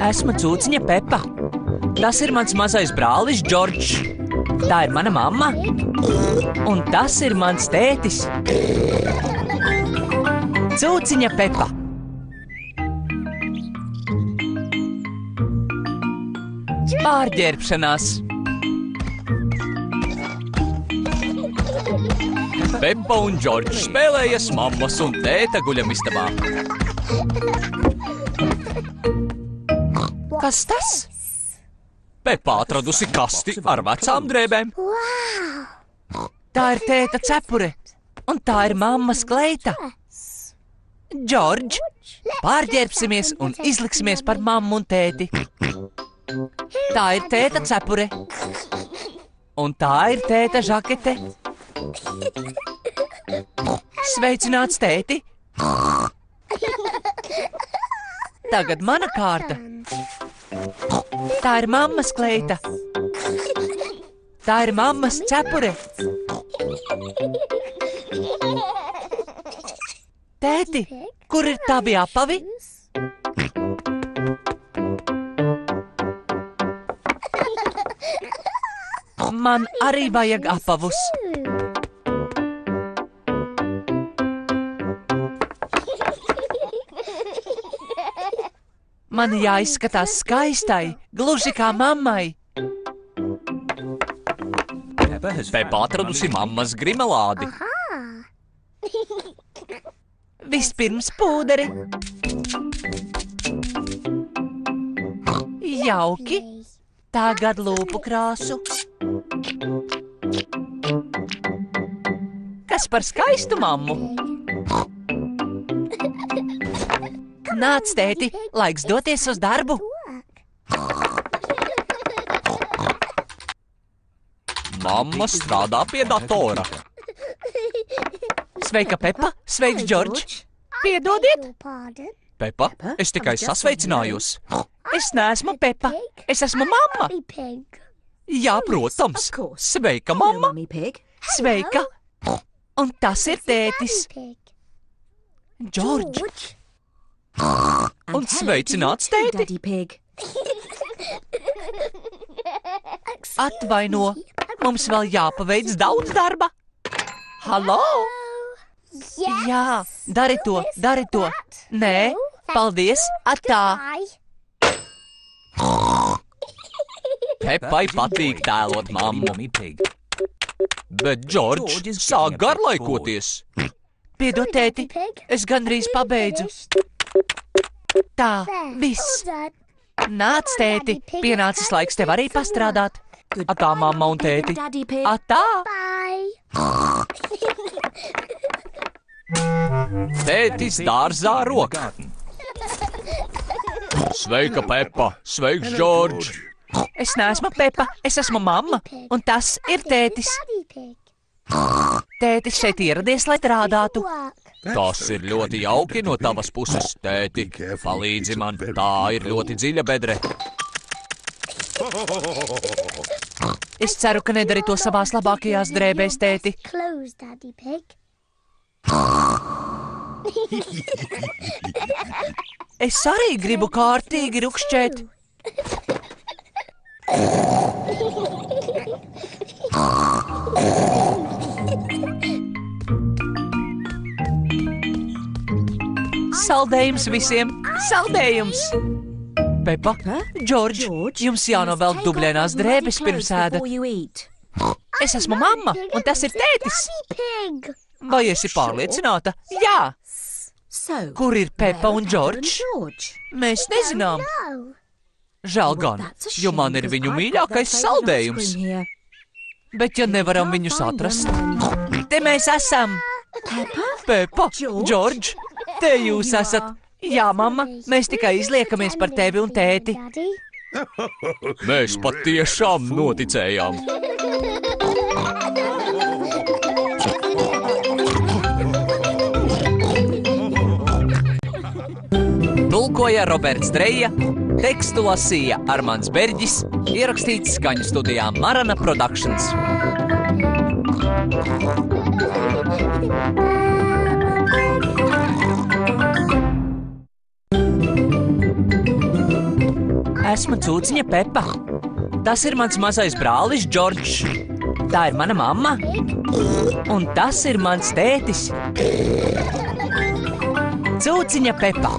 Esmu cūciņa Pepa. Tas ir mans mazais brālis Džordžs. Tā ir mana mamma. Un tas ir mans tētis. Cūciņa Pepa. Pārģērbšanās. Pepa un Džordžs spēlējas mammas un tēta guļamistabā. Kas tas? Pepa atradusi kasti ar vecām drēbēm. Tā ir tēta cepure, un tā ir mammas kleita. Džordž, pārģērbsimies un izliksimies par mammu un tēti. Tā ir tēta cepure, un tā ir tēta žakete. Sveicināts, tēti! Tagad mana kārta. Tā ir mammas kleita. Tā ir mammas cepure. Tēti, kur ir tavi apavi? Man arī vajag apavus. Man jāizskatās skaistai, gluži kā mammai. Pepa atradusi mammas grimelādi. Vispirms pūderi. Jauki. Tagad lūpu krāsu. Kas par skaistu mammu? Nāc, tēti, laiks doties uz darbu. Mamma strādā pie datora. Sveika, Pepa! Sveiks, Džordž! Piedodiet! Pepa, es tikai sasveicinājos. Es neesmu Pepa, es esmu mamma. Jā, protams. Sveika, mamma! Sveika! Un tas ir tētis. Džordž! Un sveicināts, tēti! Atvaino, mums vēl jāpaveic daudz darba. Halo! Jā, dari to, dari to. Nē, paldies, atā. Pepai patīk tēlot mammu. Bet Džordž sāk garlaikoties. Piedod, tēti, es gandrīz pabeidzu. Tā, viss. Nāc, tēti, pienācis laiks tev arī pastrādāt. Atā, mamma un tēti. Atā! Tētis dārzā rokā. Sveika, Pepa! Sveiks, Džordž! Es neesmu Pepa, es esmu mamma, un tas ir tētis. Tētis šeit ieradies, lai strādātu. Tas ir ļoti jauki no tavas puses, tēti. Palīdzi man, tā ir ļoti dziļa bedre. Es ceru, ka nedari to savās labākajās drēbēs, tēti. Es arī gribu kārtīgi rukšķēt. Saldējums visiem! Saldējums! Pepa, Džordž, jums jānovelk dubļainās drēbes pirms ēdat. Es esmu mamma, un tas ir tētis. Vai esi pārliecināta? Jā! Kur ir Pepa un Džordž? Mēs nezinām. Žēl gan, jo man ir viņu mīļākais saldējums. Bet ja nevaram viņus atrast, te mēs esam. Pepa, Džordž, te jūs esat. Jā, mamma, mēs tikai izliekamies par tevi un tēti. Mēs patiešām noticējām. Tulkoja Roberts Dreja, tekstu lasīja Armands Berģis, ierakstīts skaņu studijā Marana Productions. Esmu Cūciņa Pepa. Tas ir mans mazais brālis Džordžs. Tā ir mana mamma. Un tas ir mans tētis. Cūciņa Pepa.